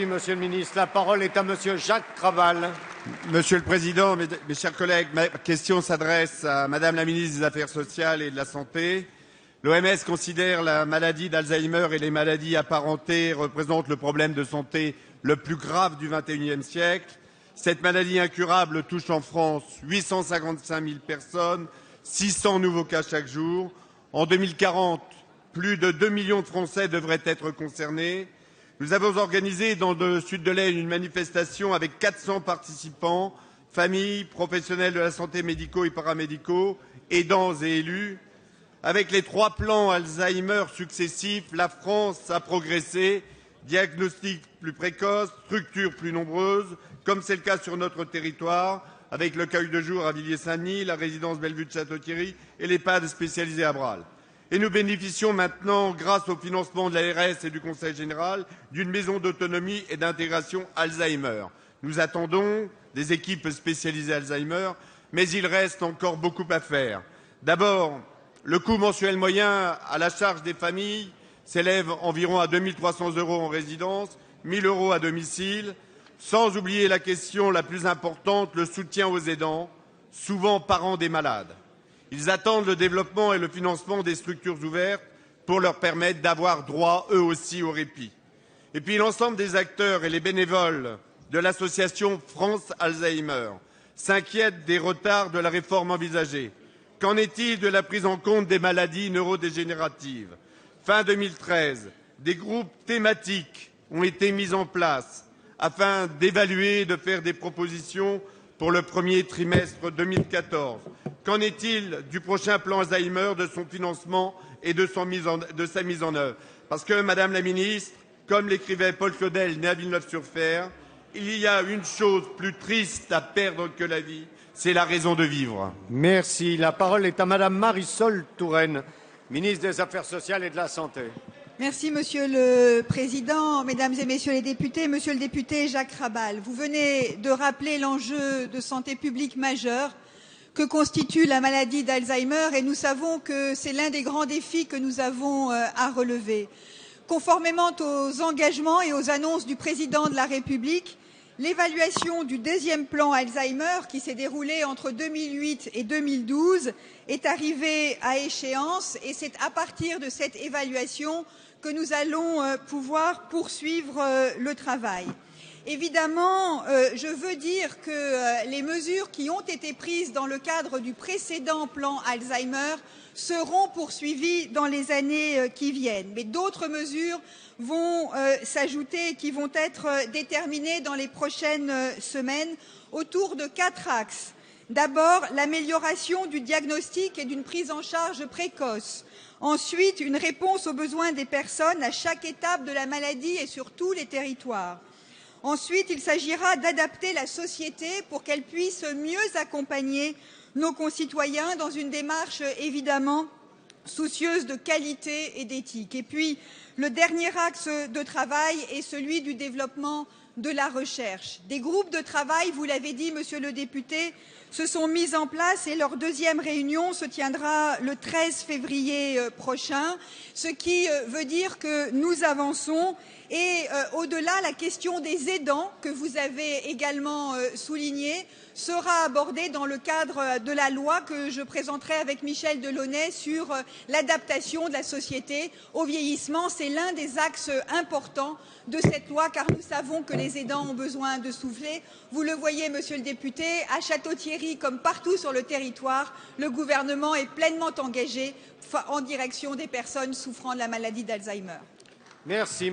Monsieur le ministre, la parole est à Monsieur Jacques Krabal. Monsieur le Président, mes chers collègues, ma question s'adresse à Madame la ministre des Affaires sociales et de la Santé. L'OMS considère la maladie d'Alzheimer et les maladies apparentées représentent le problème de santé le plus grave du XXIe siècle. Cette maladie incurable touche en France 855 000 personnes, 600 nouveaux cas chaque jour. En 2040, plus de 2 millions de Français devraient être concernés. Nous avons organisé dans le sud de l'Aisne une manifestation avec 400 participants, familles, professionnels de la santé médicaux et paramédicaux, aidants et élus. Avec les 3 plans Alzheimer successifs, la France a progressé, diagnostic plus précoce, structures plus nombreuses, comme c'est le cas sur notre territoire, avec le l'accueil de jour à Villiers-Saint-Denis, la résidence Bellevue de Château-Thierry et l'EHPAD spécialisé à Bral. Et nous bénéficions maintenant, grâce au financement de l'ARS et du Conseil général, d'une maison d'autonomie et d'intégration Alzheimer. Nous attendons des équipes spécialisées Alzheimer, mais il reste encore beaucoup à faire. D'abord, le coût mensuel moyen à la charge des familles s'élève environ à 2 300 € en résidence, 1 000 € à domicile, sans oublier la question la plus importante, le soutien aux aidants, souvent parents des malades. Ils attendent le développement et le financement des structures ouvertes pour leur permettre d'avoir droit, eux aussi, au répit. Et puis l'ensemble des acteurs et les bénévoles de l'association France Alzheimer s'inquiètent des retards de la réforme envisagée. Qu'en est-il de la prise en compte des maladies neurodégénératives? Fin 2013, des groupes thématiques ont été mis en place afin d'évaluer et de faire des propositions pour le premier trimestre 2014. Qu'en est-il du prochain plan Alzheimer, de son financement et de sa mise en œuvre? Parce que, Madame la Ministre, comme l'écrivait Paul Claudel, né à Villeneuve-sur-Fer, il y a une chose plus triste à perdre que la vie, c'est la raison de vivre. Merci. La parole est à Madame Marisol Touraine, ministre des Affaires sociales et de la Santé. Merci, Monsieur le Président, Mesdames et Messieurs les députés. Monsieur le député Jacques Krabal, vous venez de rappeler l'enjeu de santé publique majeur que constitue la maladie d'Alzheimer et nous savons que c'est l'un des grands défis que nous avons à relever. Conformément aux engagements et aux annonces du Président de la République, l'évaluation du 2e plan Alzheimer, qui s'est déroulé entre 2008 et 2012, est arrivée à échéance et c'est à partir de cette évaluation que nous allons pouvoir poursuivre le travail. Évidemment, je veux dire que les mesures qui ont été prises dans le cadre du précédent plan Alzheimer seront poursuivies dans les années qui viennent. Mais d'autres mesures vont s'ajouter et qui vont être déterminées dans les prochaines semaines autour de 4 axes. D'abord, l'amélioration du diagnostic et d'une prise en charge précoce. Ensuite, une réponse aux besoins des personnes à chaque étape de la maladie et sur tous les territoires. Ensuite, il s'agira d'adapter la société pour qu'elle puisse mieux accompagner nos concitoyens dans une démarche évidemment soucieuse de qualité et d'éthique. Et puis, le dernier axe de travail est celui du développement de la recherche. Des groupes de travail, vous l'avez dit, Monsieur le député, se sont mis en place et leur 2e réunion se tiendra le 13 février prochain, ce qui veut dire que nous avançons et au-delà, la question des aidants, que vous avez également souligné, sera abordée dans le cadre de la loi que je présenterai avec Michel Delaunay sur l'adaptation de la société au vieillissement. C'est l'un des axes importants de cette loi, car nous savons que les aidants ont besoin de souffler. Vous le voyez, Monsieur le député, à Château-Thierry, comme partout sur le territoire, le gouvernement est pleinement engagé en direction des personnes souffrant de la maladie d'Alzheimer. Merci.